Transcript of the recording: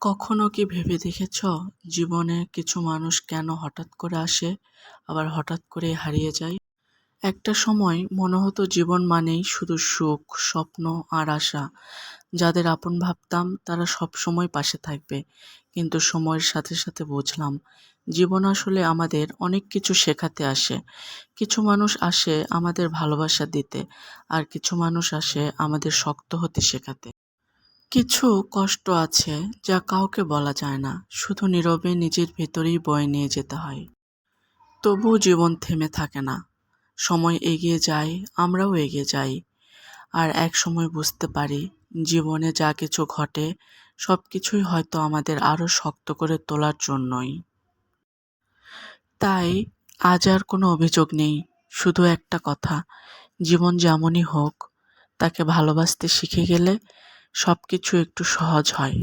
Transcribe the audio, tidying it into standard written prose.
কখনো কি ভেবে দেখেছ জীবনে কিছু মানুষ কেন হঠাৎ করে আসে আবার হঠাৎ করে হারিয়ে যায়? একটা সময় মনে হতো জীবন মানেই শুধু সুখ, স্বপ্ন আর আশা। যাদের আপন ভাবতাম তারা সবসময় পাশে থাকবে। কিন্তু সময়ের সাথে সাথে বুঝলাম জীবন আসলে আমাদের অনেক কিছু শেখাতে আসে। কিছু মানুষ আসে আমাদের ভালোবাসা দিতে, আর কিছু মানুষ আসে আমাদের শক্ত হতে শেখাতে। কিছু কষ্ট আছে যা কাউকে বলা যায় না, শুধু নীরবে নিজের ভেতরেই বয়ে নিয়ে যেতে হয়। তবুও জীবন থেমে থাকে না, সময় এগিয়ে যায়, আমরাও এগিয়ে যাই। আর এক সময় বুঝতে পারি জীবনে যা কিছু ঘটে সব কিছুই হয়তো আমাদের আরো শক্ত করে তোলার জন্যই। তাই আজ আর কোনো অভিযোগ নেই, শুধু একটা কথা, জীবন যেমনই হোক তাকে ভালোবাসতে শিখে গেলে সবকিছু একটু সহজ হয়।